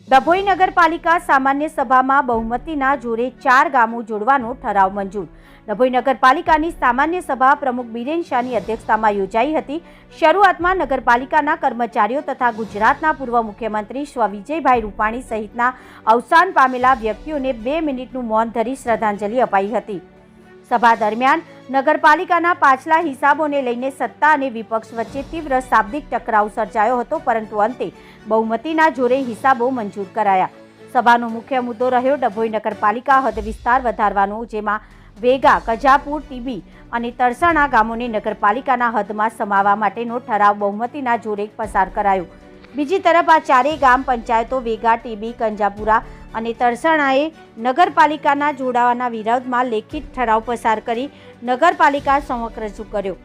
ડભોઈ નગરપાલિકા સામાન્ય સભામાં બહુમતીના જોરે 4 ગામો જોડવાનો ઠરાવ મંજૂર। ડભોઈ નગરપાલિકાની સામાન્ય સભા પ્રમુખ બીરેન શાહની અધ્યક્ષતામાં યોજાઈ હતી। શરૂઆતમાં નગરપાલિકાના કર્મચારીઓ તથા ગુજરાતના પૂર્વ મુખ્યમંત્રી સ્વ વિજયભાઈ રૂપાણી સહિતના અવસાન પામેલા વ્યક્તિઓને 2 મિનિટનું મૌન ધરી શ્રદ્ધાંજલિ અપાઈ હતી। સભા દરમિયાન નગરપાલિકાના પાછલા હિસાબોને લઈને સત્તા અને વિપક્ષ વચ્ચે તીવ્ર શાબ્દિક ટકરાવ સર્જાયો હતો, પરંતુ અંતે બહુમતીના જોરે હિસાબો મંજૂર કરાયા। સભાનો મુખ્ય મુદ્દો રહ્યો ડભોઈ નગરપાલિકા હદ વિસ્તાર વધારવાનો, જેમાં વેગા, કજાપુર, ટીબી અને તરસાણા ગામોને નગરપાલિકાના હદમાં સમાવવા માટેનો ઠરાવ બહુમતીના જોરે પસાર કરાયો। બીજી તરફ આ ચારેય ગામ પંચાયતો વેગા, ટીબી, કંજાપુરા અને તરસાણાએ નગરપાલિકાના જોડાવાના વિરોધમાં લેખિત ઠરાવ પસાર કરી નગરપાલિકા સમક્ષ રજૂ કર્યો।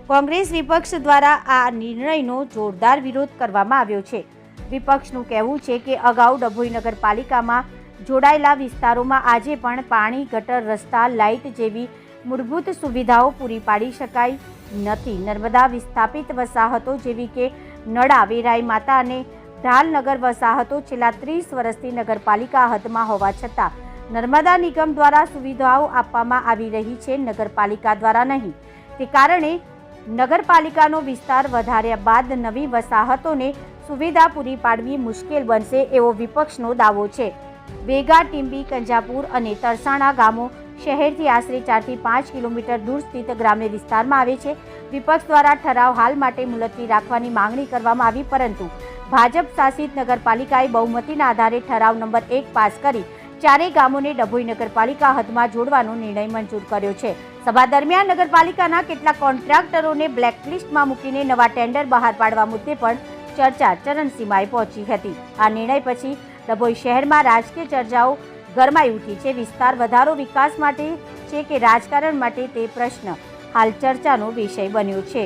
કોંગ્રેસ વિપક્ષ દ્વારા આ નિર્ણયનો જોરદાર વિરોધ કરવામાં આવ્યો છે। વિપક્ષનું કહેવું છે કે અગાઉ ડભોઈ નગરપાલિકામાં જોડાયેલા વિસ્તારોમાં આજે પણ પાણી, ગટર, રસ્તા, લાઇટ જેવી મૂળભૂત સુવિધાઓ પૂરી પાડી શકાઈ નથી। નર્મદા વિસ્થાપિત વસાહતો જેવી કે નડા, વેરાઈ માતા અને ઢાલનગર વસાહતો છેલ્લા 30 વર્ષથી નગરપાલિકા હદમાં હોવા છતાં નર્મદા નિગમ દ્વારા સુવિધાઓ આપવામાં આવી રહી છે, નગરપાલિકા દ્વારા નહીં। તે કારણે નગરપાલિકાનો વિસ્તાર વધાર્યા બાદ નવી વસાહતોને સુવિધા પૂરી પાડવી મુશ્કેલ બનશે એવો વિપક્ષનો દાવો છે। વેગા, ટીંબી, કંજાપુર અને તરસાણા ગામો શહેરથી આશરે 4 થી 5 કિલોમીટર દૂર સ્થિત ગ્રામ્ય વિસ્તારમાં આવે છે। વિપક્ષ દ્વારા ઠરાવ હાલ માટે મુલતવી રાખવાની માંગણી કરવામાં આવી, પરંતુ ભાજપ શાસિત નગરપાલિકાએ બહુમતીના આધારે ઠરાવ નંબર 1 પાસ કરી ચારેય ગામોને ડભોઈ નગરપાલિકા હદમાં જોડવાનો નિર્ણય મંજૂર કર્યો છે। સભા દરમિયાન નગરપાલિકાના કેટલાક કોન્ટ્રાક્ટરોને બ્લેકલિસ્ટમાં મૂકીને નવા ટેન્ડર બહાર પાડવા મુદ્દે પણ ચર્ચા ચરમસીમાએ પહોંચી હતી। આ નિર્ણય પછી ડભોઈ શહેરમાં રાજકીય ચર્ચાઓ ગરમાઈ ઉઠી છે। વિસ્તાર વધારો વિકાસ માટે છે કે રાજકારણ માટે તે પ્રશ્ન હાલ ચર્ચાનો વિષય બન્યો છે।